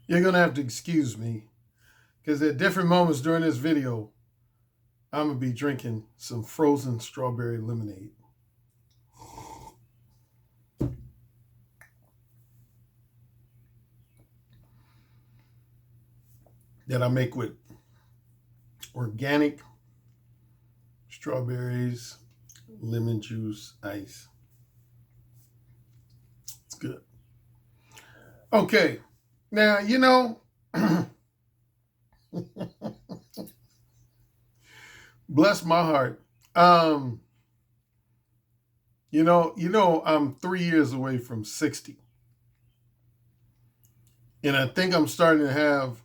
You're going to have to excuse me because at different moments during this video, I'm going to be drinking some frozen strawberry lemonade. That I make with organic strawberries, lemon juice, ice. It's good. Okay. Now, bless my heart. I'm 3 years away from 60. And I think I'm starting to have,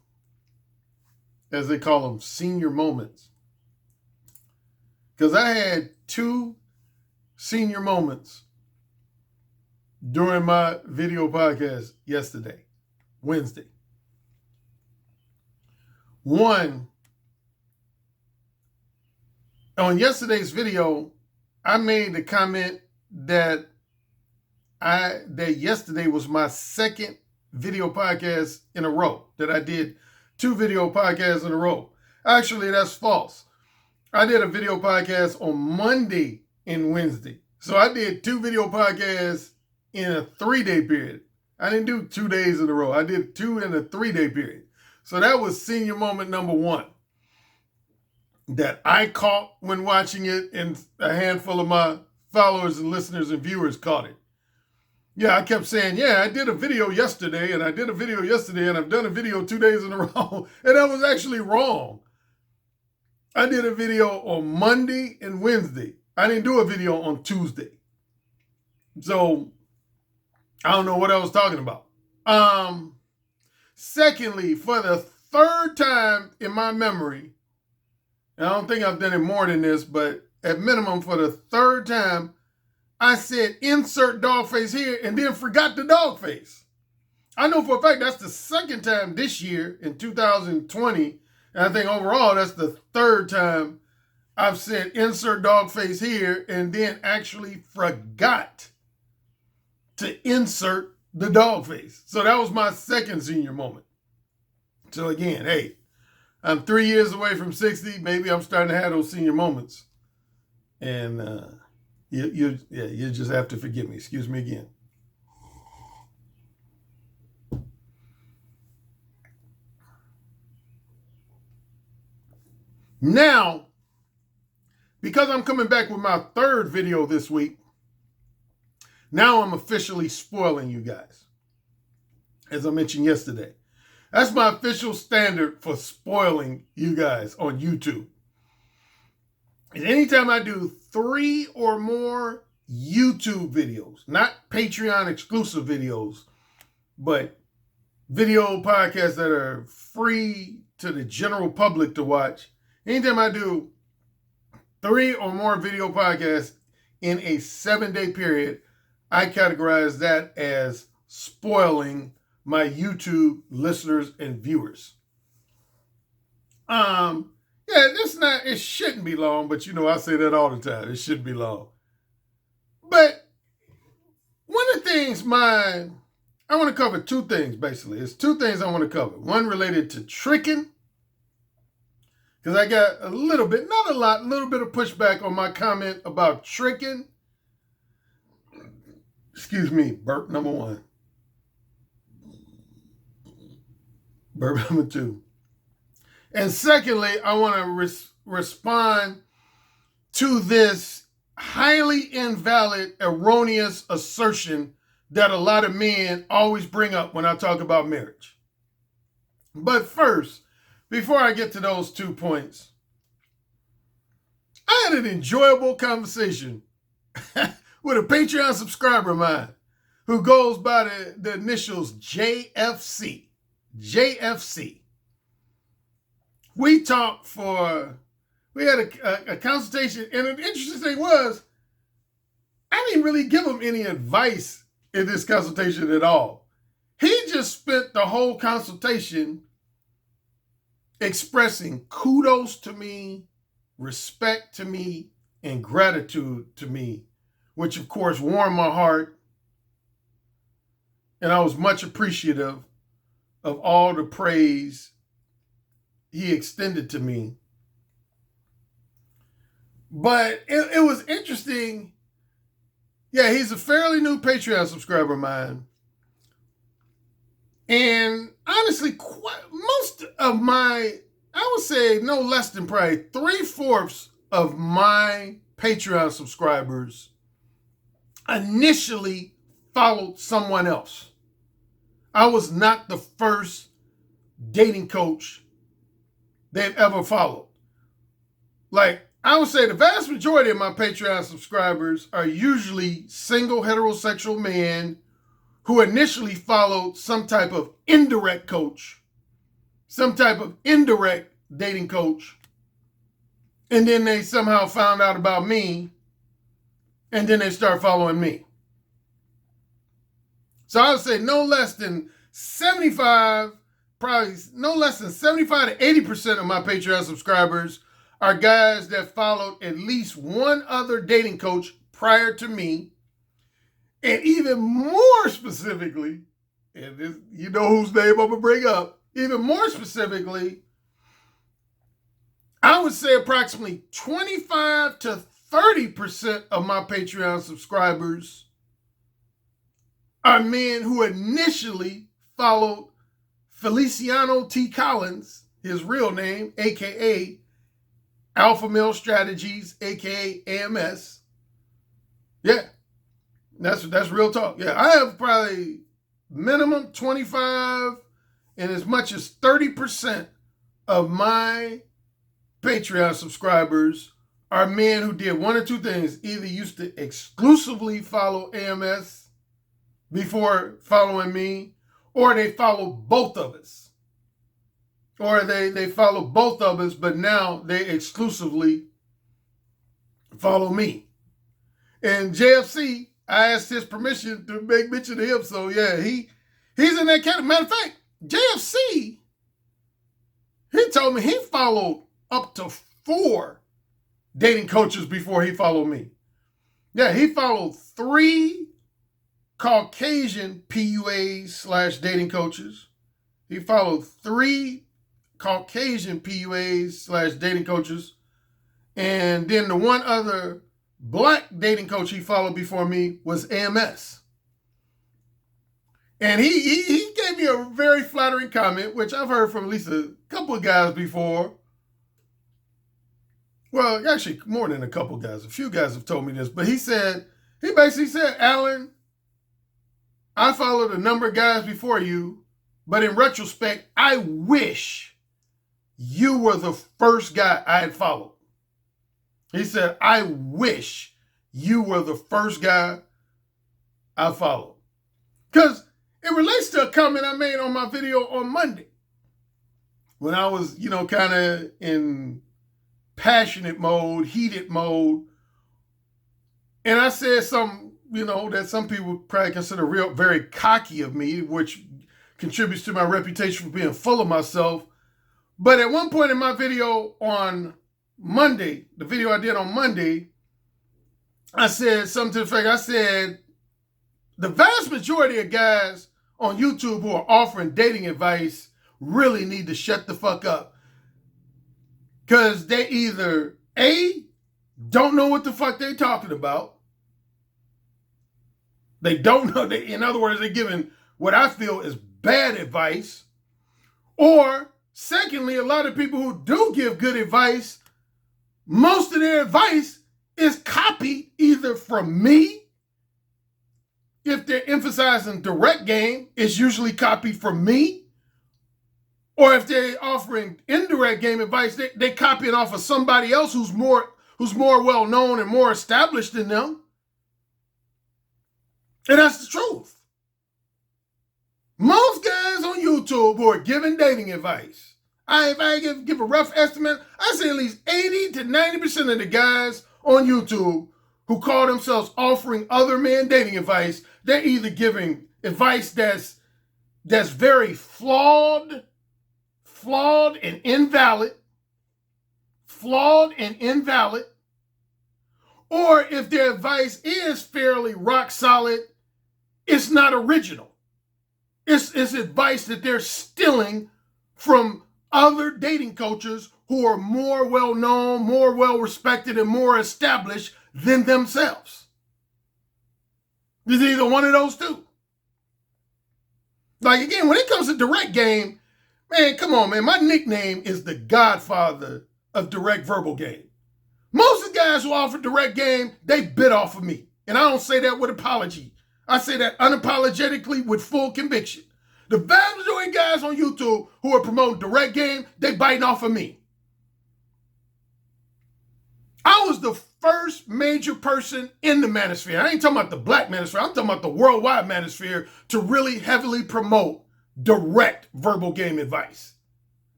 as they call them, senior moments. Because I had 2 senior moments during my video podcast yesterday, Wednesday. One, on yesterday's video, I made the comment that yesterday was my second video podcast in a row, that I did 2 video podcasts in a row. Actually, that's false. I did a video podcast on Monday and Wednesday. So I did 2 video podcasts in a 3-day period. I didn't do 2 days in a row. I did 2 in a 3-day period. So that was senior moment number 1 that I caught when watching it, and a handful of my followers and listeners and viewers caught it. Yeah, I kept saying, I did a video yesterday, and I did a video yesterday, and I've done a video 2 days in a row. And that was actually wrong. I did a video on Monday and Wednesday. I didn't do a video on Tuesday. So I don't know what I was talking about. Secondly, for the 3rd time in my memory, and I don't think I've done it more than this, but at minimum for the 3rd time, I said insert dog face here and then forgot the dog face. I know for a fact that's the 2nd time this year in 2020. And I think overall that's the 3rd time I've said insert dog face here and then actually forgot to insert the dog face. So that was my 2nd senior moment. So again, hey, I'm 3 years away from 60. Maybe I'm starting to have those senior moments. And you just have to forgive me. Excuse me again. Now, because I'm coming back with my 3rd video this week, now I'm officially spoiling you guys. As I mentioned yesterday. That's my official standard for spoiling you guys on YouTube. And anytime I do 3 or more YouTube videos, not Patreon exclusive videos, but video podcasts that are free to the general public to watch, anytime I do 3 or more video podcasts in a 7-day period, I categorize that as spoiling my YouTube listeners and viewers. It shouldn't be long, but I say that all the time. It shouldn't be long. But one of the things I want to cover 2 things, basically. It's 2 things I want to cover. One related to Trickin, because I got a little bit, not a lot, a little bit of pushback on my comment about Trickin. Excuse me, burp number 1. Burp number 2. And secondly, I want to respond to this highly invalid, erroneous assertion that a lot of men always bring up when I talk about marriage. But first, before I get to those 2 points, I had an enjoyable conversation with a Patreon subscriber of mine who goes by the initials JFC. JFC. We talked we had a consultation, and an interesting thing was, I didn't really give him any advice in this consultation at all. He just spent the whole consultation expressing kudos to me, respect to me, and gratitude to me, which of course warmed my heart, and I was much appreciative of all the praise he extended to me. But it was interesting. Yeah, he's a fairly new Patreon subscriber of mine. And honestly, most of my, I would say no less than probably 3/4 of my Patreon subscribers initially followed someone else. I was not the first dating coach they've ever followed. Like, I would say the vast majority of my Patreon subscribers are usually single heterosexual men who initially followed some type of indirect coach, some type of indirect dating coach, and then they somehow found out about me, and then they start following me. So I would say no less than 75, probably no less than 75 to 80% of my Patreon subscribers are guys that followed at least one other dating coach prior to me. And even more specifically, and this, you know whose name I'm going to bring up, even more specifically, I would say approximately 25 to 30% of my Patreon subscribers are men who initially followed Feliciano T. Collins, his real name, a.k.a. Alpha Male Strategies, a.k.a. AMS. Yeah, that's real talk. Yeah, I have probably minimum 25 and as much as 30% of my Patreon subscribers are men who did one or two things. Either used to exclusively follow AMS before following me, or they follow both of us. Or they follow both of us, but now they exclusively follow me. And JFC, I asked his permission to make mention of him. So yeah, he's in that category. Matter of fact, JFC, he told me he followed up to 4 dating coaches before he followed me. Yeah, he followed 3 Caucasian PUAs / dating coaches. He followed 3 Caucasian PUAs / dating coaches. And then the one other black dating coach he followed before me was AMS. And he gave me a very flattering comment, which I've heard from at least a couple of guys before. Well, actually, more than a couple of guys. A few guys have told me this. But he basically said, Alan, I followed a number of guys before you, but in retrospect, I wish you were the first guy I had followed. He said, I wish you were the first guy I followed. Because it relates to a comment I made on my video on Monday when I was, kind of in passionate mode, heated mode. And I said something, that some people probably consider very cocky of me, which contributes to my reputation for being full of myself. But at one point in my video on Monday, the video I did on Monday, I said something to the effect, I said, the vast majority of guys on YouTube who are offering dating advice really need to shut the fuck up. Because they either, A, don't know what the fuck they're talking about. They don't know. In other words, they're giving what I feel is bad advice. Or, secondly, a lot of people who do give good advice, most of their advice is copied either from me. If they're emphasizing direct game, it's usually copied from me. Or if they're offering indirect game advice, they copy it off of somebody else who's more well known and more established than them. And that's the truth. Most guys on YouTube who are giving dating advice, if I give a rough estimate, I say at least 80 to 90% of the guys on YouTube who call themselves offering other men dating advice, they're either giving advice that's very flawed and invalid, or if their advice is fairly rock solid, it's not original. It's advice that they're stealing from other dating coaches who are more well-known, more well-respected, and more established than themselves. It's either one of those two. Like, again, when it comes to direct game, man, come on, man. My nickname is the godfather of direct verbal game. Most of the guys who offer direct game, they bit off of me. And I don't say that with apology. I say that unapologetically with full conviction. The vast majority of guys on YouTube who are promoting direct game, they biting off of me. I was the first major person in the manosphere. I ain't talking about the black manosphere. I'm talking about the worldwide manosphere to really heavily promote direct verbal game advice,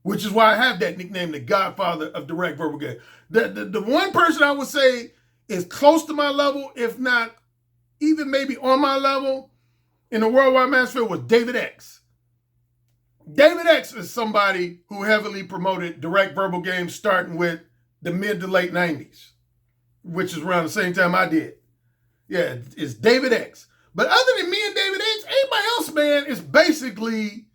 which is why I have that nickname, the godfather of direct verbal game. The one person I would say is close to my level, if not even maybe on my level in the worldwide manosphere, was David X. David X is somebody who heavily promoted direct verbal games starting with the mid to late 90s, which is around the same time I did. Yeah, it's David X. But other than me and David X, everybody else, man, is basically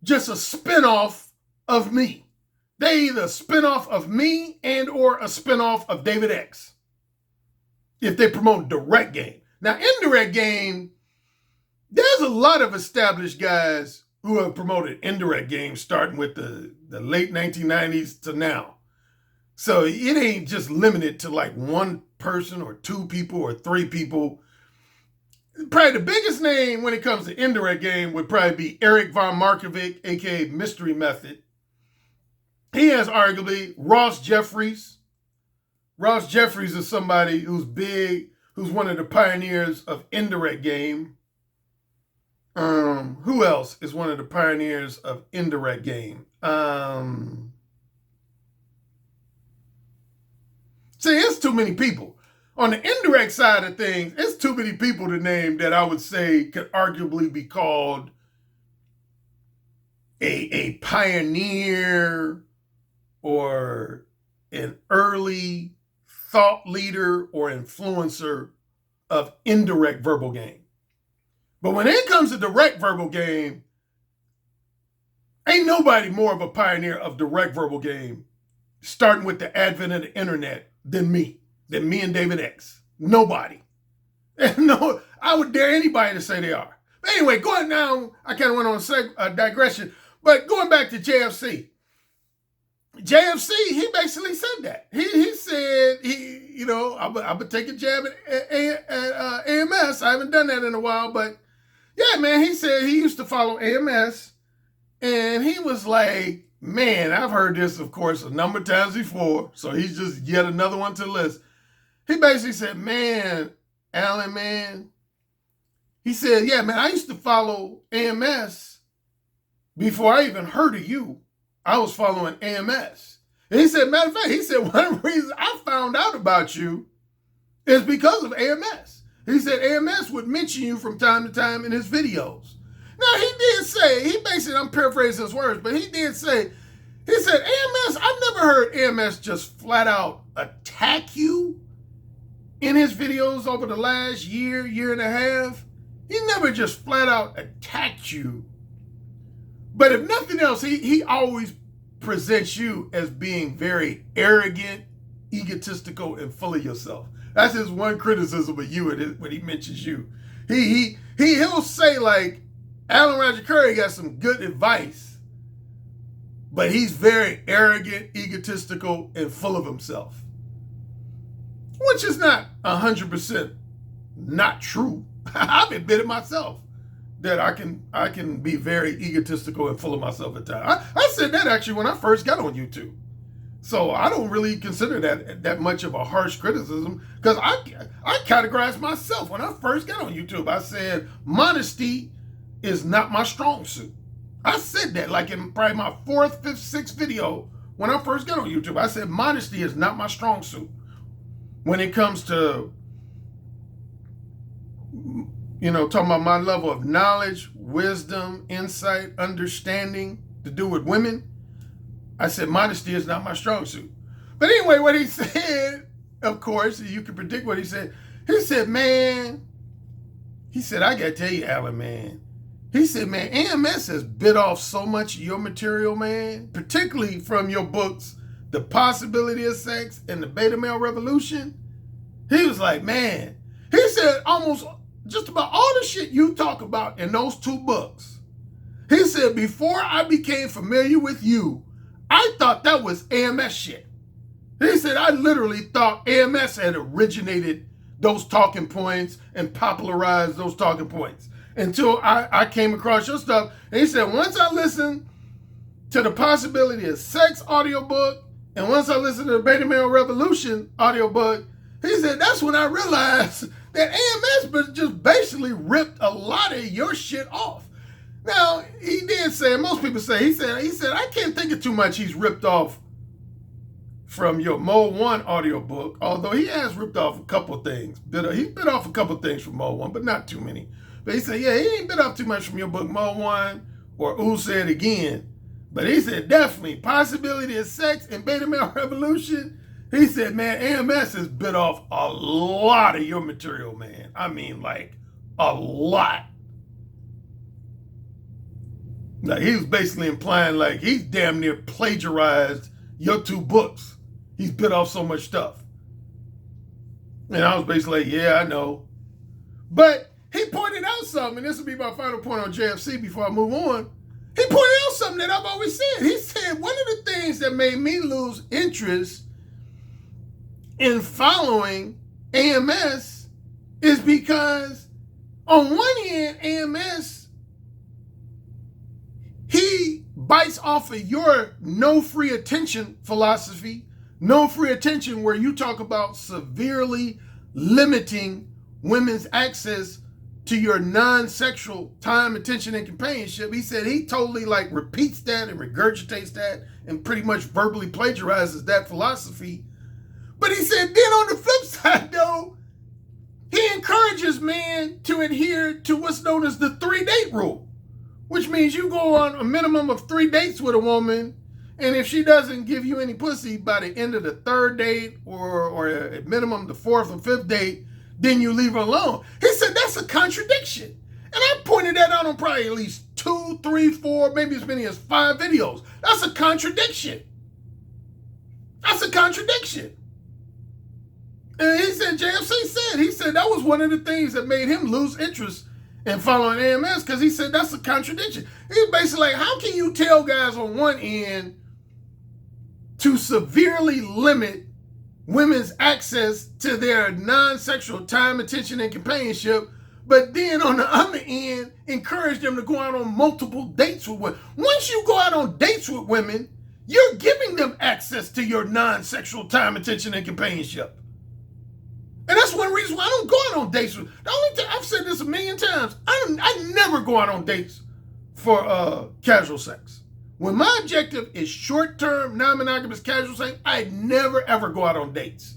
just a spinoff of me. They either a spinoff of me and or a spinoff of David X if they promote direct game. Now, indirect game, there's a lot of established guys who have promoted indirect games starting with the late 1990s to now. So it ain't just limited to like one person or two people or three people. Probably the biggest name when it comes to indirect game would probably be Eric von Markovic, aka Mystery Method. He has arguably Ross Jeffries. Ross Jeffries is somebody who's big, who's one of the pioneers of indirect game. Who else is one of the pioneers of indirect game? See, it's too many people. On the indirect side of things, it's too many people to name that I would say could arguably be called a pioneer or an early thought leader or influencer of indirect verbal game. But when it comes to direct verbal game, ain't nobody more of a pioneer of direct verbal game, starting with the advent of the internet, than me and David X. Nobody. No, I would dare anybody to say they are. But anyway, going now, I kind of went on a digression, but going back to JFC. JFC, he basically said that. He said, I'm going to take a jab at AMS. I haven't done that in a while, but yeah, man, he said he used to follow AMS, and he was like, man, I've heard this, of course, a number of times before, so he's just yet another one to the list. He basically said, man, Alan, man, he said, yeah, man, I used to follow AMS before I even heard of you. I was following AMS. And he said, matter of fact, he said, one of the reasons I found out about you is because of AMS. He said AMS would mention you from time to time in his videos. Now, he did say, he basically, I'm paraphrasing his words, but he did say, he said, AMS, I've never heard AMS just flat out attack you in his videos over the last year and a half. He never just flat out attacked you. But if nothing else, he always presents you as being very arrogant, egotistical, and full of yourself. That's his one criticism of you when he mentions you. He'll say, like, Alan Roger Currie got some good advice, but he's very arrogant, egotistical, and full of himself, which is not 100% not true. I've admitted myself that I can be very egotistical and full of myself at times. I said that actually when I first got on YouTube. So I don't really consider that much of a harsh criticism, because I categorized myself when I first got on YouTube. I said modesty is not my strong suit. I said that like in probably my 4th, 5th, 6th video when I first got on YouTube. I said modesty is not my strong suit when it comes to, talking about my level of knowledge, wisdom, insight, understanding to do with women. I said modesty is not my strong suit. But anyway, what he said, of course, you can predict what he said. He said, man, I got to tell you, Alan, man, He said, man, AMS has bit off so much of your material, man, particularly from your books, The Possibility of Sex and The Beta Male Revolution. He was like, man, he said almost just about all the shit you talk about in those two books. He said, before I became familiar with you, I thought that was AMS shit. He said, I literally thought AMS had originated those talking points and popularized those talking points until I came across your stuff. And he said, once I listened to The Possibility of Sex audiobook, and once I listened to the Beta Male Revolution audiobook, he said, that's when I realized that AMS just basically ripped a lot of your shit off. Now, he did say, most people say, he said, I can't think of too much he's ripped off from your Mode 1 audiobook, although he has ripped off a couple of things. He bit off a couple of things from Mode 1, but not too many. But he said, yeah, he ain't bit off too much from your book, Mode 1, or Who Said Again. But he said, definitely, Possibility of Sex and Beta Male Revolution. He said, man, AMS has bit off a lot of your material, man. I mean, like, a lot. Like, he was basically implying, like, he's damn near plagiarized your two books. He's bit off so much stuff. And I was basically like, yeah, I know. But he pointed out something, and this will be my final point on JFC before I move on. He pointed out something that I've always said. He said, one of the things that made me lose interest in following AMS is because on one hand, AMS, he bites off of your no free attention philosophy, no free attention where you talk about severely limiting women's access to your non-sexual time, attention, and companionship. He said he totally like repeats that and regurgitates that and pretty much verbally plagiarizes that philosophy. But he said then on the flip side though, he encourages men to adhere to what's known as the 3-date rule, which means you go on a minimum of 3 dates with a woman, and if she doesn't give you any pussy by the end of the 3rd date or at minimum the 4th or 5th date, then you leave her alone. He said that's a contradiction. And I pointed that out on probably at least 2, 3, 4, maybe as many as 5 videos. That's a contradiction. That's a contradiction. And he said, he said that was one of the things that made him lose interest in following AMS, because he said that's a contradiction. He's basically like, how can you tell guys on one end to severely limit women's access to their non-sexual time, attention, and companionship, but then on the other end, encourage them to go out on multiple dates with women? Once you go out on dates with women, you're giving them access to your non-sexual time, attention, and companionship. And that's one reason why I don't go out on dates with. The only time, I've said this a million times, I never go out on dates for casual sex. When my objective is short-term, non-monogamous casual sex, I never ever go out on dates.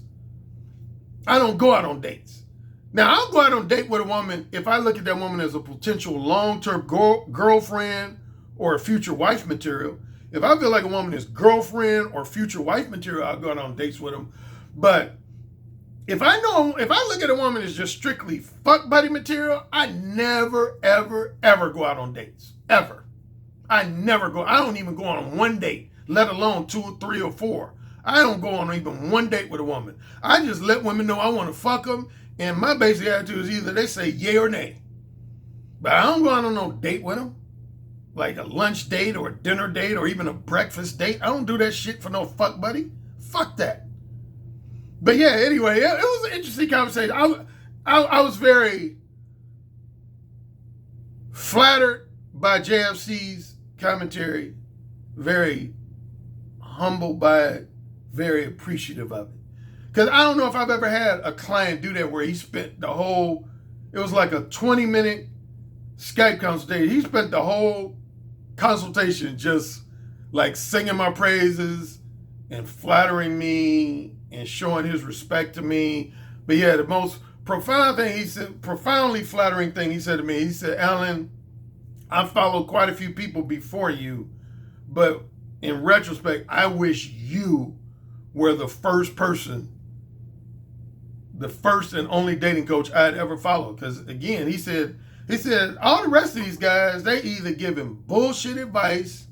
I don't go out on dates. Now, I'll go out on a date with a woman if I look at that woman as a potential long-term girlfriend or a future wife material. If I feel like a woman is girlfriend or future wife material, I'll go out on dates with them. But if I look at a woman as just strictly fuck buddy material, I never, ever, ever go out on dates. Ever. I never go. I don't even go on one date, let alone 2, 3, or 4. I don't go on even one date with a woman. I just let women know I want to fuck them, and my basic attitude is either they say yay or nay. But I don't go out on no date with them, like a lunch date or a dinner date or even a breakfast date. I don't do that shit for no fuck buddy. Fuck that. But yeah, anyway, it was an interesting conversation. I was very flattered by JFC's commentary, very humbled by it, very appreciative of it. Because I don't know if I've ever had a client do that where he spent the whole, it was like a 20-minute Skype consultation. He spent the whole consultation just like singing my praises and flattering me and showing his respect to me. But yeah, the most profound thing he said, profoundly flattering thing he said to me, he said, Alan, I followed quite a few people before you, but in retrospect, I wish you were the first person, the first and only dating coach I'd ever followed. Because again, he said He said all the rest of these guys, they either giving bullshit advice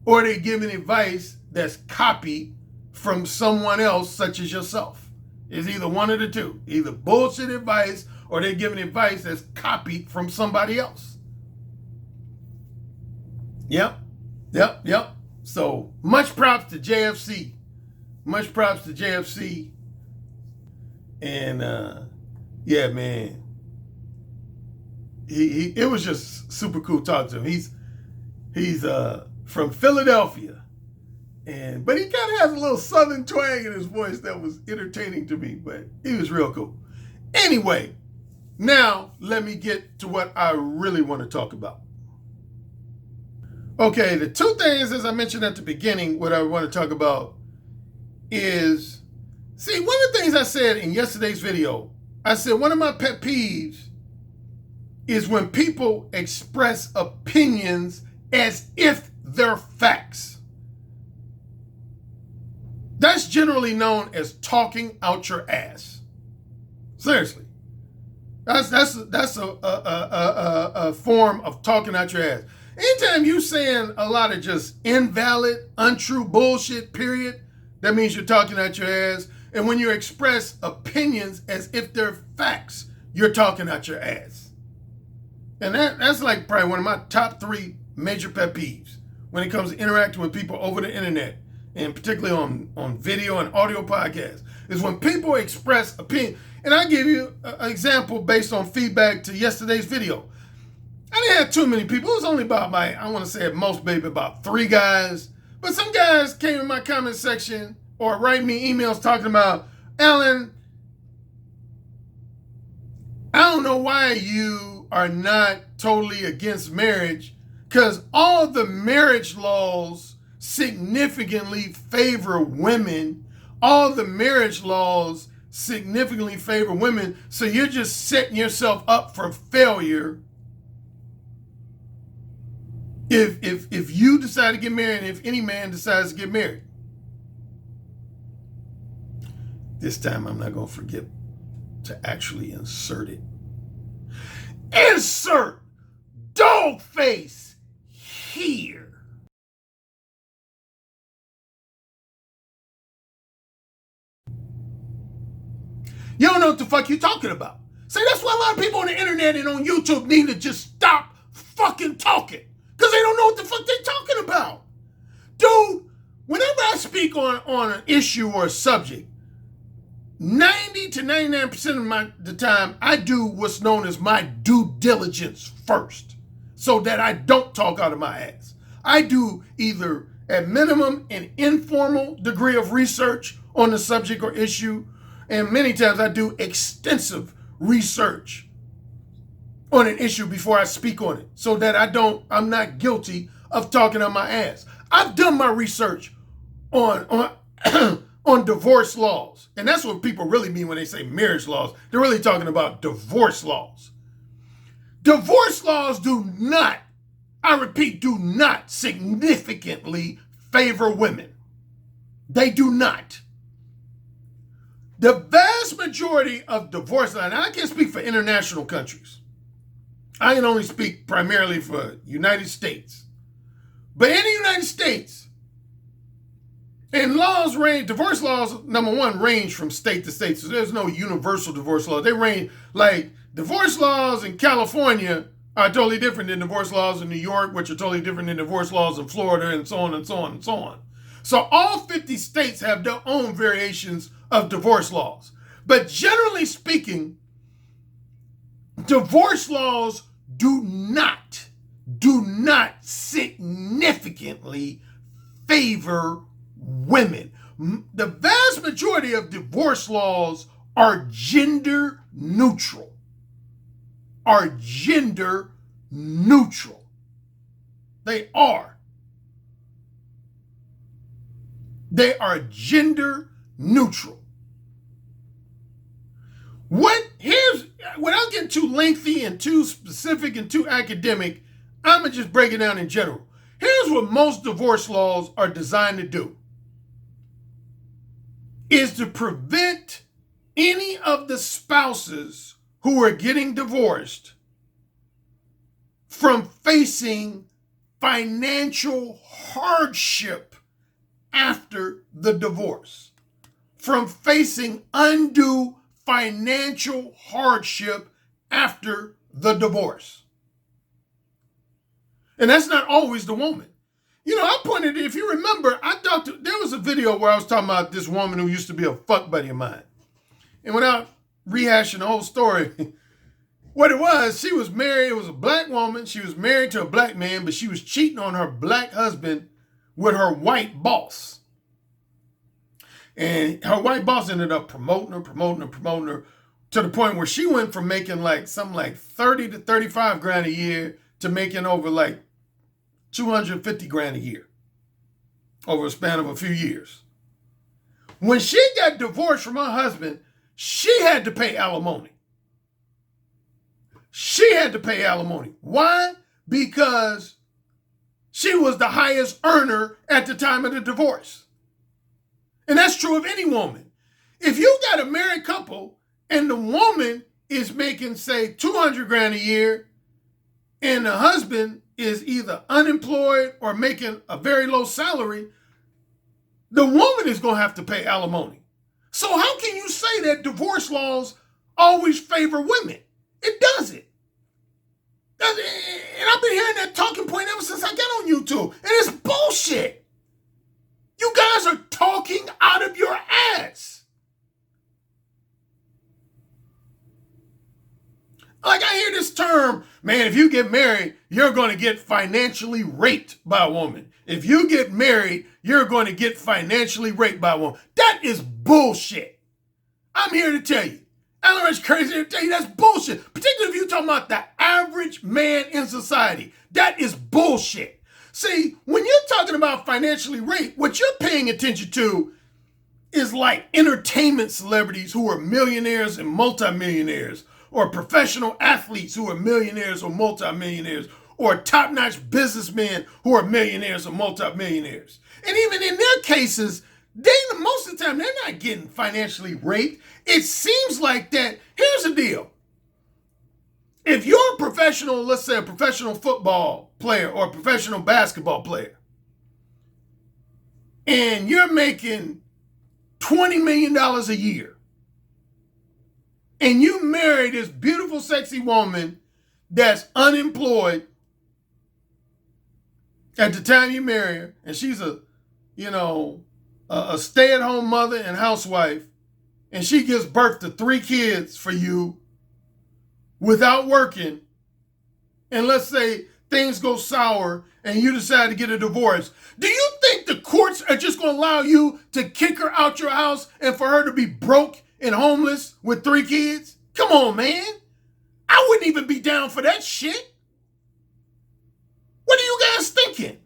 or they giving advice that's copied from someone else, such as yourself. It's either one of the two. Either bullshit advice or they're giving advice that's copied from somebody else. Yep. So much props to JFC. Much props to JFC. And yeah, man. It was just super cool talking to him. He's from Philadelphia. But he kind of has a little southern twang in his voice that was entertaining to me, but he was real cool. Anyway, now let me get to what I really want to talk about. Okay, the two things, as I mentioned at the beginning, what I want to talk about is, see, one of the things I said in yesterday's video, I said one of my pet peeves is when people express opinions as if they're facts. That's generally known as talking out your ass. Seriously. That's a form of talking out your ass. Anytime you saying a lot of just invalid, untrue bullshit, period, that means you're talking out your ass. And when you express opinions as if they're facts, you're talking out your ass. And that's like probably one of my top 3 major pet peeves when it comes to interacting with people over the internet, and particularly on video and audio podcasts, is when people express opinion. And I give you an example based on feedback to yesterday's video. I didn't have too many people. It was only about I want to say at most maybe about 3 guys. But some guys came in my comment section or write me emails talking about, Alan, I don't know why you are not totally against marriage, because all the marriage laws significantly favor women. All the marriage laws significantly favor women. So you're just setting yourself up for failure if you decide to get married, and if any man decides to get married. This time I'm not going to forget to actually insert it. Insert dog face here. You don't know what the fuck you're talking about. See, that's why a lot of people on the internet and on YouTube need to just stop fucking talking. Because they don't know what the fuck they're talking about. Dude, whenever I speak on an issue or a subject, 90 to 99% of the time, I do what's known as my due diligence first, so that I don't talk out of my ass. I do either, at minimum, an informal degree of research on the subject or issue, and many times I do extensive research on an issue before I speak on it, so that I'm not guilty of talking on my ass. I've done my research on on divorce laws. And that's what people really mean when they say marriage laws. They're really talking about divorce laws. Divorce laws do not, I repeat, do not significantly favor women. They do not. The vast majority of divorce laws, and I can't speak for international countries. I can only speak primarily for United States. But in the United States, and laws range, divorce laws, number one, range from state to state. So there's no universal divorce law. They range, like divorce laws in California are totally different than divorce laws in New York, which are totally different than divorce laws in Florida, and so on and so on and so on. So all 50 states have their own variations of divorce laws. But generally speaking, divorce laws do not significantly favor women. The vast majority of divorce laws are gender neutral. They are. They are gender neutral. Without getting too lengthy and too specific and too academic, I'm going to just break it down in general. Here's what most divorce laws are designed to do. Is to prevent any of the spouses who are getting divorced from facing financial hardship after the divorce. From facing undue financial hardship after the divorce. And that's not always the woman. You know, I pointed, if you remember, there was a video where I was talking about this woman who used to be a fuck buddy of mine. And without rehashing the whole story, what it was, she was married, it was a black woman, she was married to a black man, but she was cheating on her black husband with her white boss. And her white boss ended up promoting her to the point where she went from making something like 30 to 35 grand a year to making over like 250 grand a year over a span of a few years. When she got divorced from her husband, she had to pay alimony. She had to pay alimony. Why? Because she was the highest earner at the time of the divorce. And that's true of any woman. If you got a married couple and the woman is making, say, 200 grand a year and the husband is either unemployed or making a very low salary, the woman is going to have to pay alimony. So how can you say that divorce laws always favor women? It doesn't. And I've been hearing that talking point ever since I got on YouTube. And it's bullshit. You guys are talking out of your ass. Like, I hear this term, man, if you get married, you're going to get financially raped by a woman. If you get married, you're going to get financially raped by a woman. That is bullshit. I'm here to tell you. Alan Rich crazy to tell you that's bullshit. Particularly if you're talking about the average man in society. That is bullshit. See, when you're talking about financially raped, what you're paying attention to is like entertainment celebrities who are millionaires and multimillionaires, or professional athletes who are millionaires or multimillionaires, or top-notch businessmen who are millionaires or multimillionaires. And even in their cases, most of the time, they're not getting financially raped. It seems like that. Here's the deal. If you're a professional, let's say a professional football player or a professional basketball player, and you're making $20 million a year, and you marry this beautiful, sexy woman that's unemployed at the time you marry her, and she's a stay-at-home mother and housewife, and she gives birth to 3 kids for you without working, and let's say things go sour and you decide to get a divorce, do you think the courts are just going to allow you to kick her out your house and for her to be broke and homeless with 3 kids? Come on, man. I wouldn't even be down for that shit. What are you guys thinking?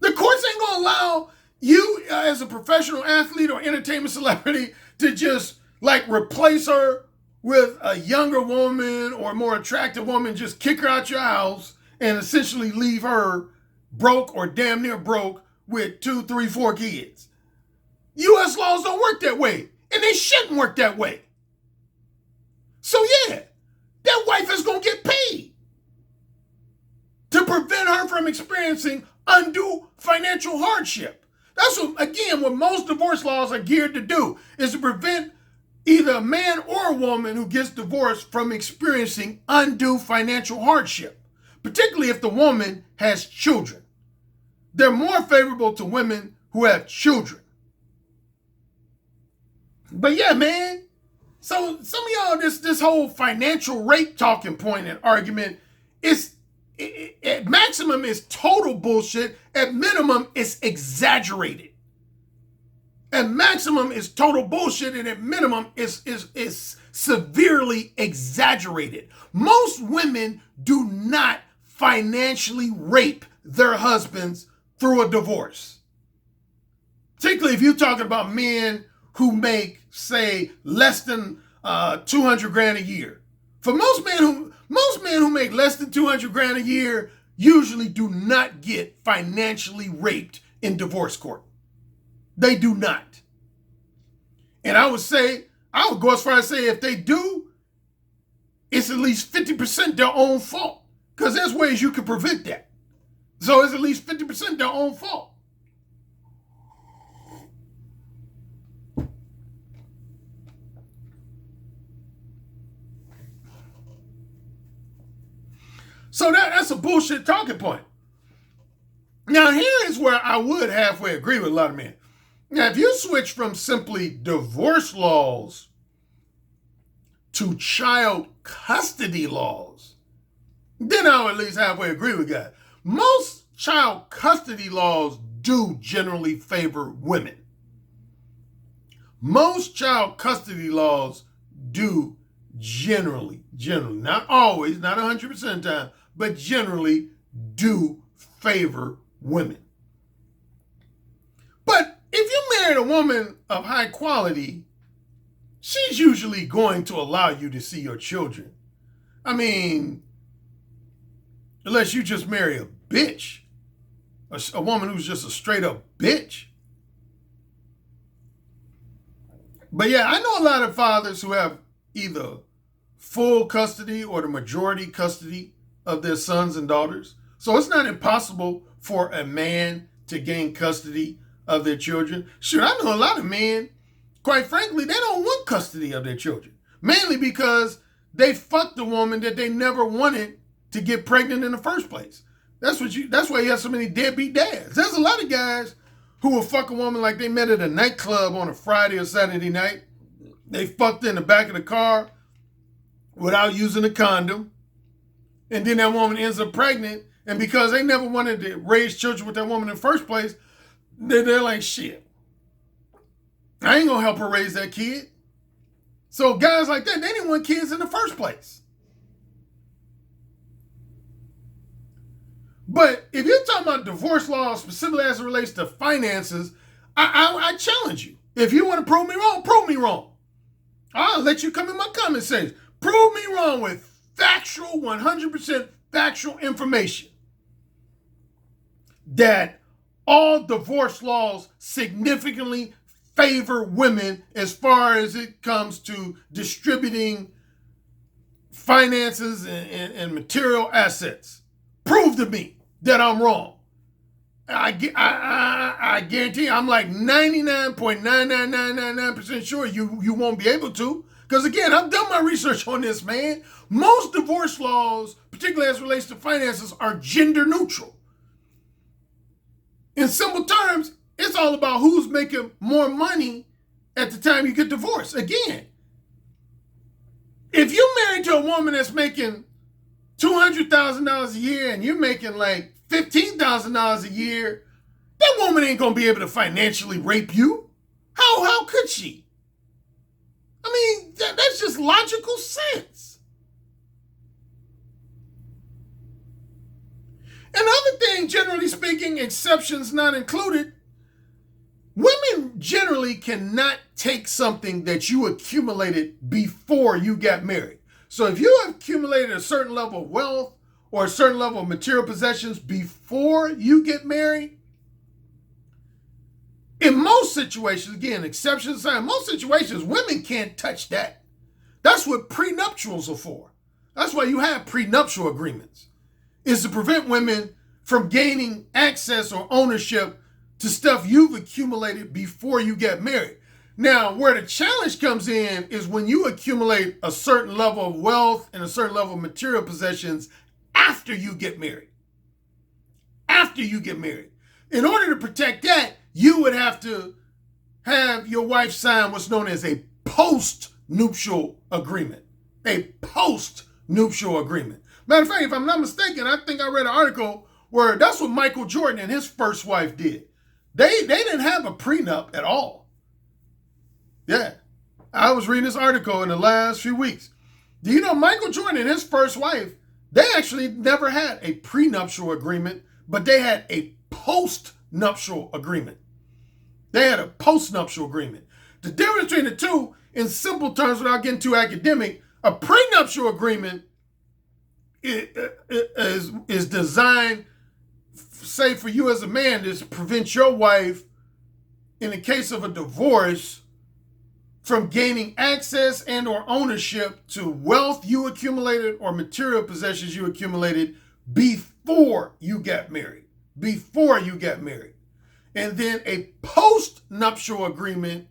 The courts ain't going to allow you as a professional athlete or entertainment celebrity to just replace her with a younger woman or a more attractive woman, just kick her out your house and essentially leave her broke or damn near broke with 2, 3, 4 kids. U.S. laws don't work that way, and they shouldn't work that way. So yeah, that wife is going to get paid to prevent her from experiencing undue financial hardship. That's what most divorce laws are geared to do, is to prevent either a man or a woman who gets divorced from experiencing undue financial hardship, particularly if the woman has children. They're more favorable to women who have children. But yeah, man. So some of y'all, this whole financial rape talking point and argument is, at maximum, is total bullshit. At minimum, it's exaggerated. At maximum, is total bullshit, and at minimum, is severely exaggerated. Most women do not financially rape their husbands through a divorce. Particularly if you're talking about men who make, say, less than 200 grand a year. For most men who make less than 200 grand a year usually do not get financially raped in divorce court. They do not. And I would go as far as say if they do, it's at least 50% their own fault. Because there's ways you can prevent that. So it's at least 50% their own fault. So that's a bullshit talking point. Now, here is where I would halfway agree with a lot of men. Now, if you switch from simply divorce laws to child custody laws, then I'll at least halfway agree with that. Most child custody laws do generally favor women. Most child custody laws do generally, not always, not 100% of the time, but generally do favor women. But if you married a woman of high quality, she's usually going to allow you to see your children. I mean, unless you just marry a bitch, a woman who's just a straight up bitch. But yeah, I know a lot of fathers who have either full custody or the majority custody of their sons and daughters. So it's not impossible for a man to gain custody of their children. Sure, I know a lot of men, quite frankly, they don't want custody of their children. Mainly because they fucked a woman that they never wanted to get pregnant in the first place. That's why you have so many deadbeat dads. There's a lot of guys who will fuck a woman like they met at a nightclub on a Friday or Saturday night. They fucked in the back of the car without using a condom. And then that woman ends up pregnant. And because they never wanted to raise children with that woman in the first place, they're like, shit, I ain't gonna help her raise that kid. So guys like that, they didn't want kids in the first place. But if you're talking about divorce law, specifically as it relates to finances, I challenge you. If you want to prove me wrong, prove me wrong. I'll let you come in my comment section. Prove me wrong with factual, 100% factual information that all divorce laws significantly favor women as far as it comes to distributing finances and material assets. Prove to me that I'm wrong. I guarantee you, I'm like 99.99999% sure you won't be able to. Because again, I've done my research on this, man. Most divorce laws, particularly as it relates to finances, are gender neutral. In simple terms, it's all about who's making more money at the time you get divorced. Again, if you're married to a woman that's making $200,000 a year and you're making like $15,000 a year, that woman ain't gonna be able to financially rape you. How could she? I mean, that's just logical sense. Another thing, generally speaking, exceptions not included, women generally cannot take something that you accumulated before you got married. So if you have accumulated a certain level of wealth or a certain level of material possessions before you get married, in most situations, again, exceptions aside, in most situations, women can't touch that. That's what prenuptials are for. That's why you have prenuptial agreements, is to prevent women from gaining access or ownership to stuff you've accumulated before you get married. Now, where the challenge comes in is when you accumulate a certain level of wealth and a certain level of material possessions after you get married. After you get married. In order to protect that, you would have to have your wife sign what's known as a post-nuptial agreement. A post-nuptial agreement. Matter of fact, if I'm not mistaken, I think I read an article where that's what Michael Jordan and his first wife did. They didn't have a prenup at all. Yeah. I was reading this article in the last few weeks. Do you know Michael Jordan and his first wife, they actually never had a prenuptial agreement, but they had a post-nuptial agreement. They had a post-nuptial agreement. The difference between the two, in simple terms, without getting too academic, a prenuptial agreement is designed, say, for you as a man, to prevent your wife, in the case of a divorce, from gaining access and or ownership to wealth you accumulated or material possessions you accumulated before you got married. Before you got married. And then a post-nuptial agreement.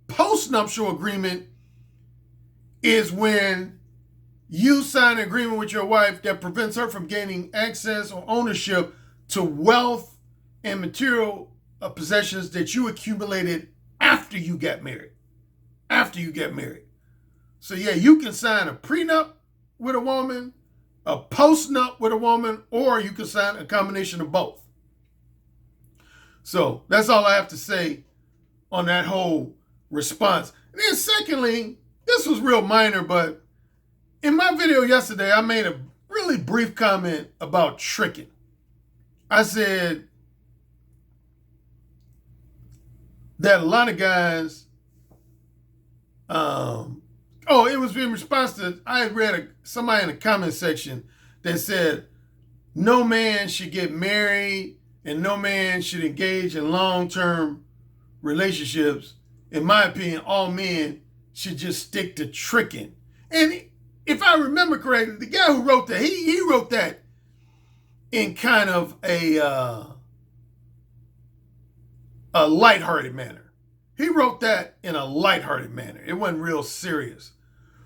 Post-nuptial agreement is when you sign an agreement with your wife that prevents her from gaining access or ownership to wealth and material possessions that you accumulated after you got married. After you get married. So yeah, you can sign a prenup with a woman, a postnup with a woman, or you can sign a combination of both. So that's all I have to say on that whole response. And then secondly, this was real minor, but in my video yesterday, I made a really brief comment about tricking. I said that a lot of guys, it was in response to, I had read somebody in the comment section that said, no man should get married and no man should engage in long-term relationships. In my opinion, all men should just stick to tricking. And if I remember correctly, the guy who wrote that, he wrote that in kind of a lighthearted manner. He wrote that in a lighthearted manner. It wasn't real serious.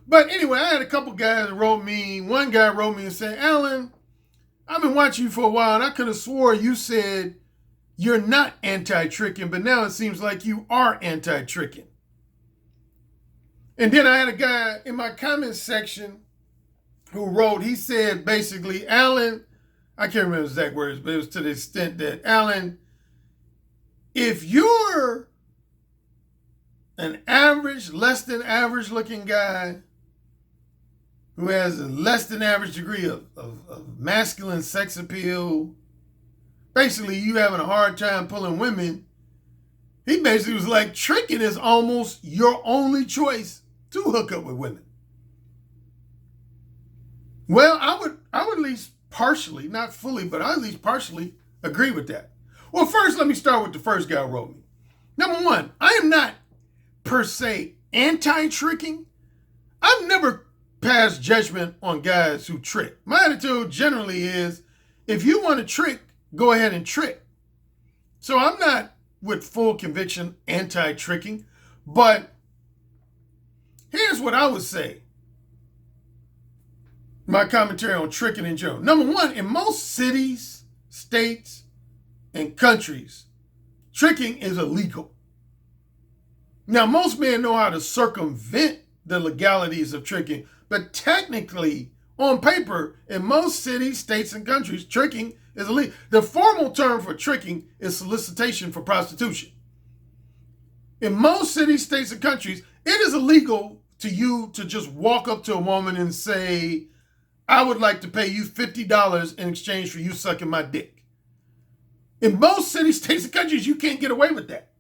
But anyway, I had a couple guys that wrote me. One guy wrote me and said, Alan, I've been watching you for a while, and I could have swore you said you're not anti-tricking, but now it seems like you are anti-tricking. And then I had a guy in my comment section who wrote, he said basically, Alan, I can't remember exact words, but it was to the extent that, Alan, if you're an average, less than average looking guy who has a less than average degree of masculine sex appeal, basically you having a hard time pulling women, he basically was like, tricking is almost your only choice to hook up with women. Well, I would at least partially, not fully, but I at least partially agree with that. Well, first, let me start with the first guy who wrote me. Number one, I am not per se anti-tricking. I've never passed judgment on guys who trick. My attitude generally is, if you want to trick, go ahead and trick. So I'm not with full conviction anti-tricking, but here's what I would say. My commentary on tricking in general. Number one, in most cities, states, and countries, tricking is illegal. Now, most men know how to circumvent the legalities of tricking, but technically, on paper, in most cities, states, and countries, tricking is illegal. The formal term for tricking is solicitation for prostitution. In most cities, states, and countries, it is illegal to you to just walk up to a woman and say, I would like to pay you $50 in exchange for you sucking my dick. In most cities, states, and countries, you can't get away with that.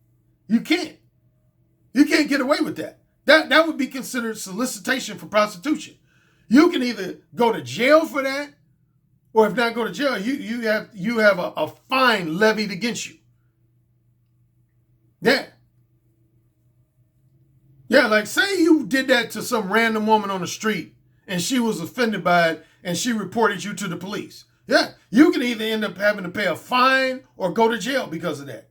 You can't. You can't get away with that. That would be considered solicitation for prostitution. You can either go to jail for that, or if not go to jail, you have a fine levied against you. Yeah. Yeah, like say you did that to some random woman on the street and she was offended by it and she reported you to the police. Yeah, you can either end up having to pay a fine or go to jail because of that.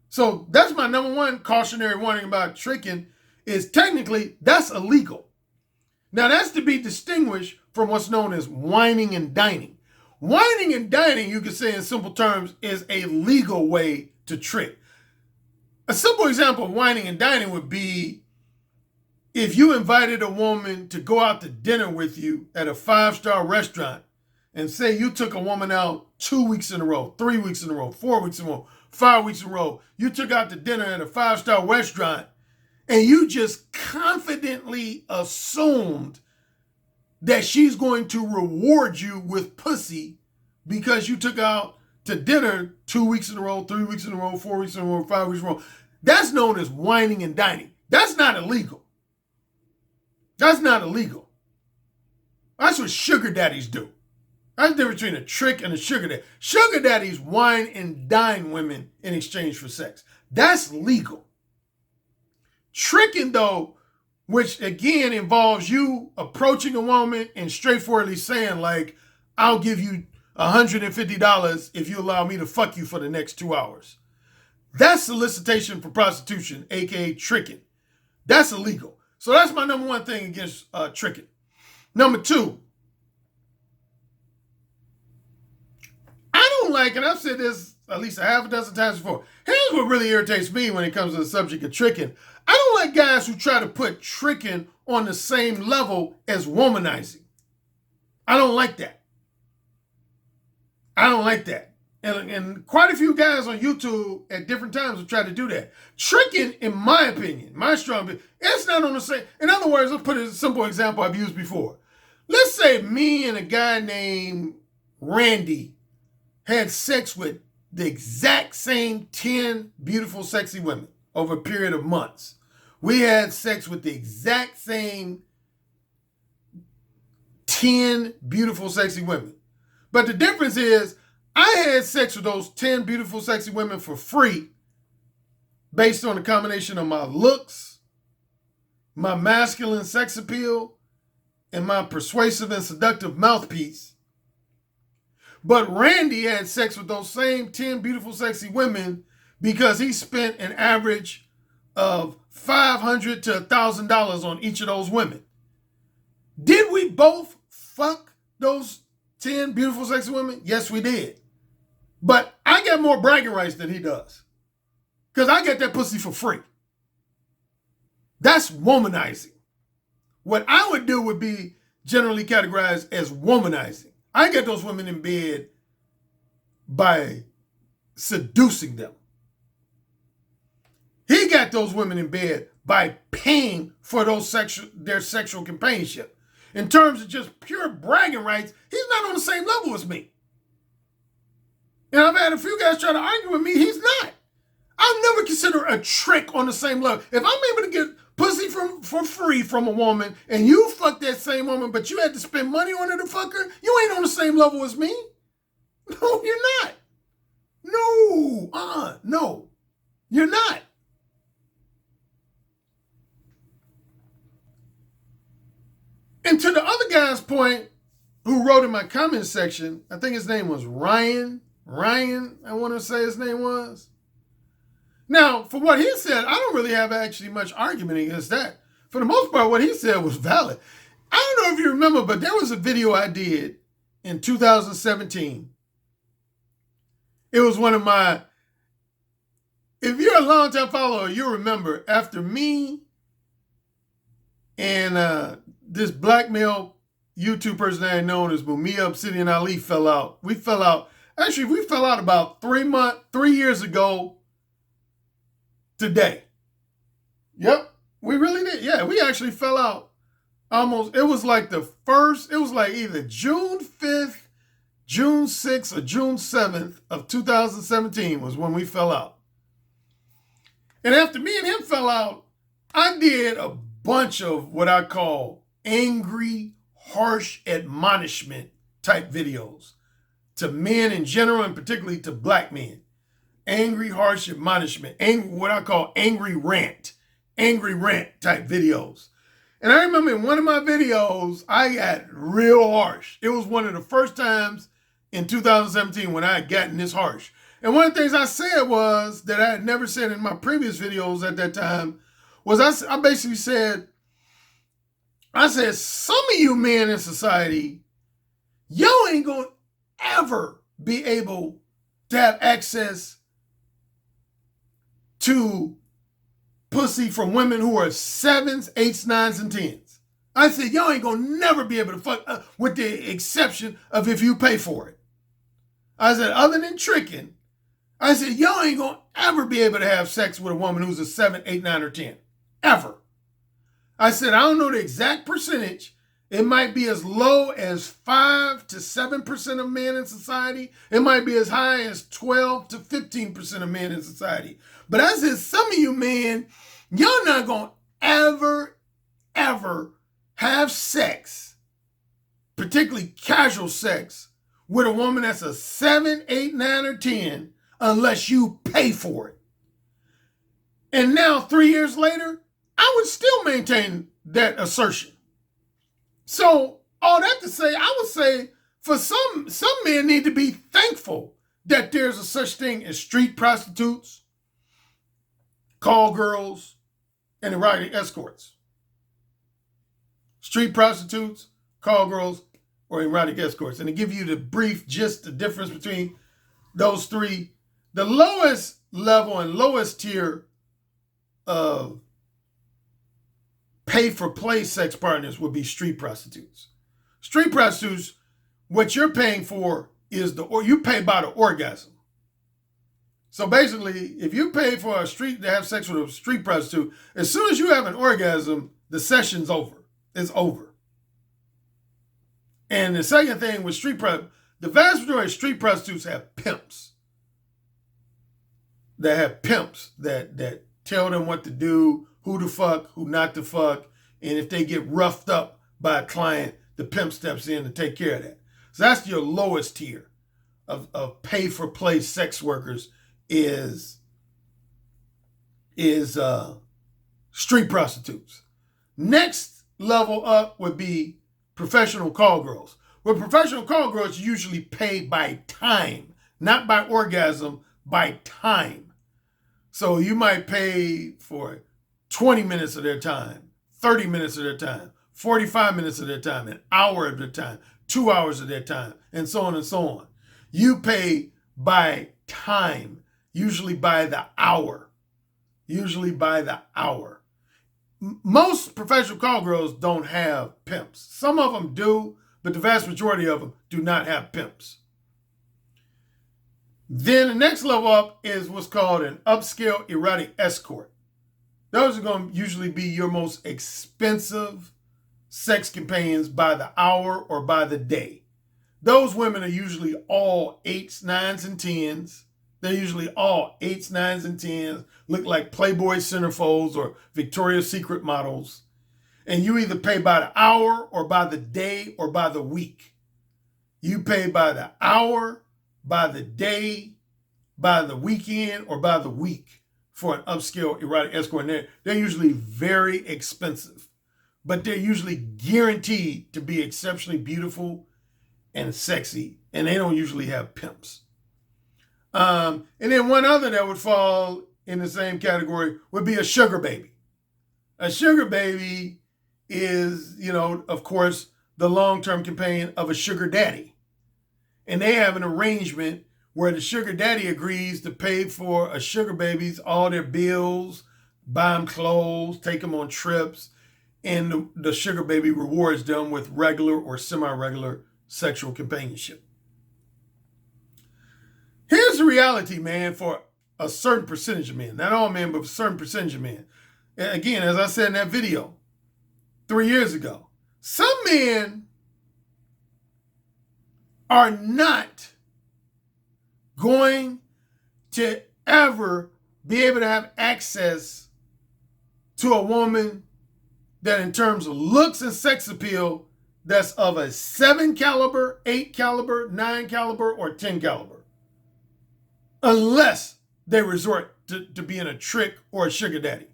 So that's my number one cautionary warning about tricking, is technically that's illegal. Now that's to be distinguished from what's known as whining and dining. Whining and dining, you could say in simple terms, is a legal way to trick. A simple example of whining and dining would be if you invited a woman to go out to dinner with you at a 5-star restaurant, and say you took a woman out 2 weeks in a row, 3 weeks in a row, 4 weeks in a row, 5 weeks in a row. You took out to dinner at a 5-star restaurant and you just confidently assumed that she's going to reward you with pussy because you took out to dinner 2 weeks in a row, 3 weeks in a row, 4 weeks in a row, 5 weeks in a row. That's known as whining and dining. That's not illegal. That's not illegal. That's what sugar daddies do. That's the difference between a trick and a sugar daddy. Sugar daddies wine and dine women in exchange for sex. That's legal. Tricking, though, which again involves you approaching a woman and straightforwardly saying, like, I'll give you $150 if you allow me to fuck you for the next 2 hours. That's solicitation for prostitution, aka tricking. That's illegal. So that's my number one thing against tricking. Number two, I don't like, and I've said this at least a half a dozen times before. Here's what really irritates me when it comes to the subject of tricking. I don't like guys who try to put tricking on the same level as womanizing. I don't like that. I don't like that. And quite a few guys on YouTube at different times have tried to do that. Tricking, in my opinion, my strong opinion, it's not on the same. In other words, let's put a simple example I've used before. Let's say me and a guy named Randy had sex with the exact same 10 beautiful, sexy women over a period of months. We had sex with the exact same 10 beautiful, sexy women. But the difference is, I had sex with those 10 beautiful, sexy women for free based on a combination of my looks, my masculine sex appeal, and my persuasive and seductive mouthpiece. But Randy had sex with those same 10 beautiful, sexy women because he spent an average of $500 to $1,000 on each of those women. Did we both fuck those 10 beautiful, sexy women? Yes, we did. But I got more bragging rights than he does. Because I get that pussy for free. That's womanizing. What I would do would be generally categorized as womanizing. I get those women in bed by seducing them. He got those women in bed by paying for their sexual companionship. In terms of just pure bragging rights, he's not on the same level as me. And I've had a few guys try to argue with me. He's not. I'll never consider a trick on the same level. If I'm able to get pussy for free from a woman and you fuck that same woman, but you had to spend money on her to fuck her, you ain't on the same level as me. No, you're not. No, you're not. And to the other guy's point, who wrote in my comment section, I think his name was Ryan, I want to say his name was. Now, for what he said, I don't really have actually much argument against that. For the most part, what he said was valid. I don't know if you remember, but there was a video I did in 2017. It was one of my, if you're a long-time follower, you'll remember, after me and this black male YouTube personality known as Mumia Obsidian Ali fell out. We fell out about 3 years ago today. Yep, we really did. Yeah, we actually fell out almost. It was like either June 5th, June 6th, or June 7th of 2017 was when we fell out. And after me and him fell out, I did a bunch of what I call angry, harsh admonishment type videos to men in general and particularly to black men. Angry, harsh admonishment, what I call angry rant type videos. And I remember in one of my videos, I got real harsh. It was one of the first times in 2017 when I had gotten this harsh. And one of the things I said was, that I had never said in my previous videos at that time, was I basically said, some of you men in society, y'all ain't gonna ever be able to have access to pussy from women who are 7s, 8s, 9s, and 10s. I said, y'all ain't gonna never be able to fuck, with the exception of if you pay for it. I said, other than tricking, I said, y'all ain't gonna ever be able to have sex with a woman who's a 7, 8, 9, or 10. Ever. I said, I don't know the exact percentage. It might be as low as 5 to 7% of men in society. It might be as high as 12 to 15% of men in society. But I said, some of you men, y'all not going to ever have sex, particularly casual sex, with a woman that's a 7, 8, 9, or 10 unless you pay for it. And now, 3 years later, I would still maintain that assertion. So all that to say, I would say for some men need to be thankful that there's a such thing as street prostitutes, call girls, and erotic escorts. Street prostitutes, call girls, or erotic escorts. And to give you the brief gist, the difference between those three, the lowest level and lowest tier of pay-for-play sex partners would be street prostitutes. Street prostitutes, what you're paying for is you pay by the orgasm. So basically, if you pay for to have sex with a street prostitute, as soon as you have an orgasm, the session's over. It's over. And the second thing with the vast majority of street prostitutes have pimps. They have pimps that tell them what to do, who to fuck, who not to fuck, and if they get roughed up by a client, the pimp steps in to take care of that. So that's your lowest tier of pay-for-play sex workers is street prostitutes. Next level up would be professional call girls. With professional call girls, you usually pay by time, not by orgasm, by time. So you might pay for 20 minutes of their time, 30 minutes of their time, 45 minutes of their time, an hour of their time, 2 hours of their time, and so on and so on. You pay by time, usually by the hour. Usually by the hour. Most professional call girls don't have pimps. Some of them do, but the vast majority of them do not have pimps. Then the next level up is what's called an upscale erotic escort. Those are going to usually be your most expensive sex companions by the hour or by the day. Those women are usually all 8s, 9s, and 10s. They're usually all 8s, 9s, and 10s, look like Playboy centerfolds or Victoria's Secret models. And you either pay by the hour or by the day or by the week. You pay by the hour, by the day, by the weekend, or by the week for an upscale erotic escort. They're usually very expensive, but they're usually guaranteed to be exceptionally beautiful and sexy, and they don't usually have pimps. And then one other that would fall in the same category would be a sugar baby. A sugar baby is, of course, the long-term companion of a sugar daddy. And they have an arrangement where the sugar daddy agrees to pay for a sugar baby's all their bills, buy them clothes, take them on trips, and the sugar baby rewards them with regular or semi-regular sexual companionship. Here's the reality, man, for a certain percentage of men. Not all men, but a certain percentage of men. Again, as I said in that video 3 years ago, some men are not going to ever be able to have access to a woman that in terms of looks and sex appeal, that's of a 7 caliber, 8 caliber, 9 caliber, or 10 caliber. Unless they resort to being a trick or a sugar daddy.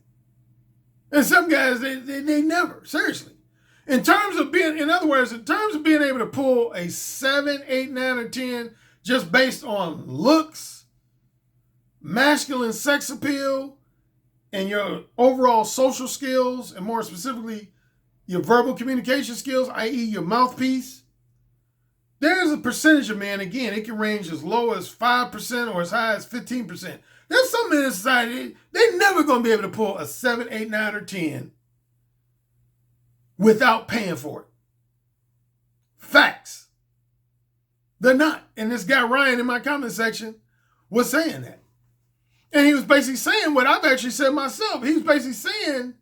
And some guys, they never, seriously. In other words, in terms of being able to pull a 7, 8, 9, or 10, just based on looks, masculine sex appeal, and your overall social skills, and more specifically, your verbal communication skills, i.e. your mouthpiece, there's a percentage of men, again, it can range as low as 5% or as high as 15%. There's some men in society, they're never going to be able to pull a 7, 8, 9, or 10 without paying for it. Facts. They're not. And this guy Ryan in my comment section was saying that. And he was basically saying what I've actually said myself. He was basically saying,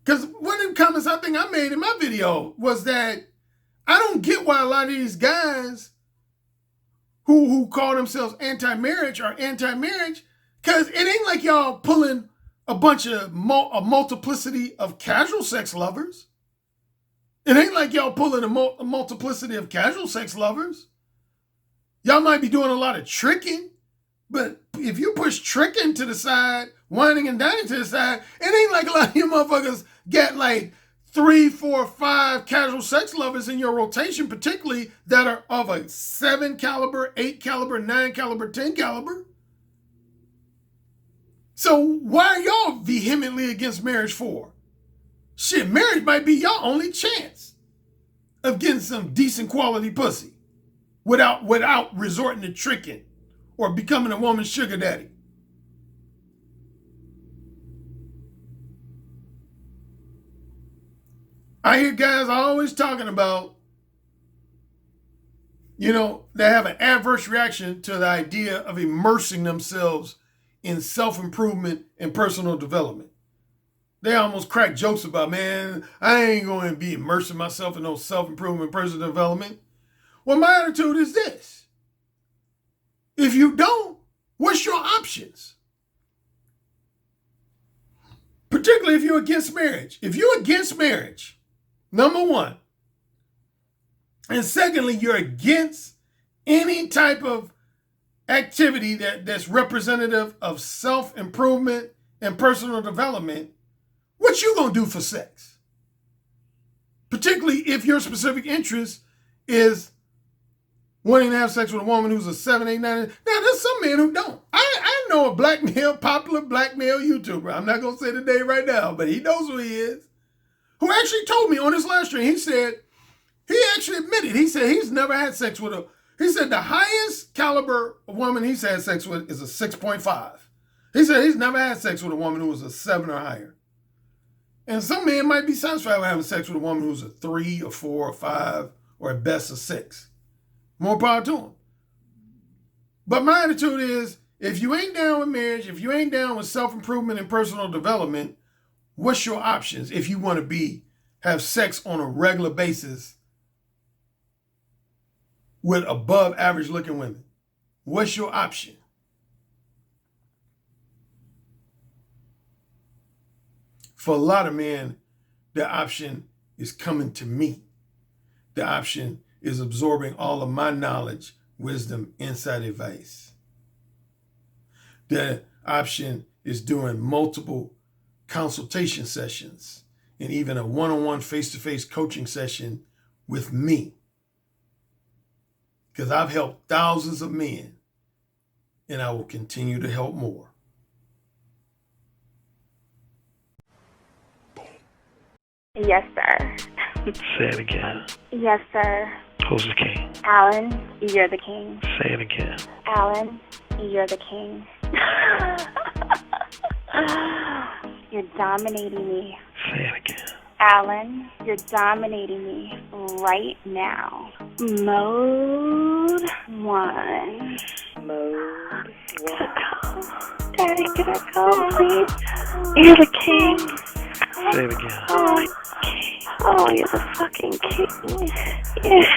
because one of the comments I think I made in my video was that I don't get why a lot of these guys who call themselves anti-marriage are anti-marriage, because it ain't like y'all pulling a bunch of a multiplicity of casual sex lovers. It ain't like y'all pulling a multiplicity of casual sex lovers. Y'all might be doing a lot of tricking, but push Trickin to the side, whining and dining to the side, it ain't like a lot of you motherfuckers get like 3, 4, 5 casual sex lovers in your rotation, particularly that are of a 7 caliber, 8 caliber, 9 caliber, 10 caliber. So why are y'all vehemently against marriage for? Shit, marriage might be your only chance of getting some decent quality pussy without resorting to tricking or becoming a woman's sugar daddy. I hear guys always talking about, they have an adverse reaction to the idea of immersing themselves in self-improvement and personal development. They almost crack jokes about, man, I ain't going to be immersing myself in no self-improvement, personal development. Well, my attitude is this. If you don't, what's your options? Particularly if you're against marriage. If you're against marriage, number one, and secondly, you're against any type of activity that's representative of self-improvement and personal development, what you gonna do for sex? Particularly if your specific interest is wanting to have sex with a woman who's a 7, 8, 9. Now, there's some men who don't. I know a popular black male YouTuber. I'm not gonna say the name right now, but he knows who he is. Who actually told me on his live stream, he actually admitted, he said he's never had sex with he said the highest caliber woman he's had sex with is a 6.5. He said he's never had sex with a woman who was a 7 or higher. And some men might be satisfied with having sex with a woman who's a 3 or 4 or 5 or at best a 6. More power to them. But my attitude is, if you ain't down with marriage, if you ain't down with self-improvement and personal development, what's your options if you want to have sex on a regular basis with above average looking women? What's your option? For a lot of men, the option is coming to me. The option is absorbing all of my knowledge, wisdom, insight, advice. The option is doing multiple consultation sessions and even a one-on-one face-to-face coaching session with me. Because I've helped thousands of men and I will continue to help more. Yes, sir. Say it again. Yes, sir. Who's the king? Alan, you're the king. Say it again. Alan, you're the king. You're dominating me. Say it again. Alan, you're dominating me right now. Mode 1. Mode 1. Daddy, can I go, please? You're the king. Say it again. Oh, you're the fucking king. Yes.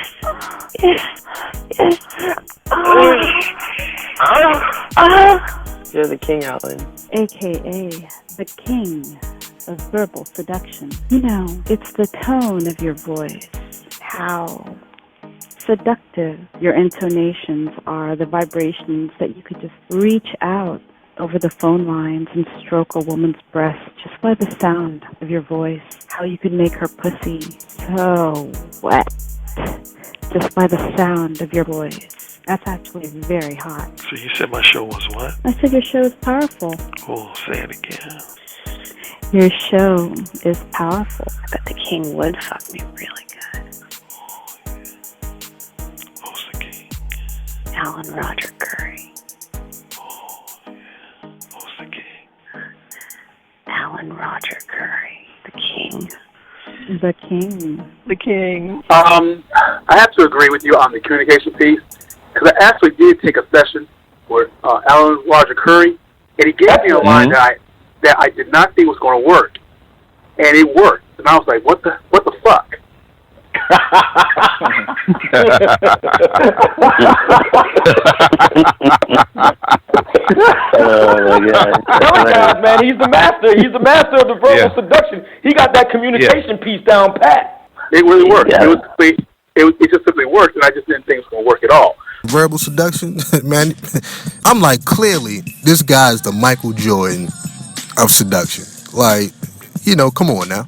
You're the king, Alan. AKA the king of verbal seduction. It's the tone of your voice, how seductive your intonations are, the vibrations that you could just reach out over the phone lines and stroke a woman's breast just by the sound of your voice, how you could make her pussy so wet just by the sound of your voice. That's actually very hot. So you said my show was what? I said your show is powerful. Oh, say it again. Your show is powerful. I bet the king would fuck me really good. Oh, yeah. Who's the king? Alan Roger Currie. Oh, yeah. Who's the king? Alan Roger Currie. The king. The king. The king. I have to agree with you on the communication piece, because I actually did take a session with Alan Roger Currie, and he gave me a line that I did not think was going to work, and it worked. And I was like, what the fuck? Oh my God! Man, he's the master. He's the master of the verbal seduction. He got that communication piece down pat. It really worked. Yeah. It just simply worked, and I just didn't think it was going to work at all. Verbal seduction, man. I'm like, clearly, this guy's the Michael Jordan of seduction. Like, come on now.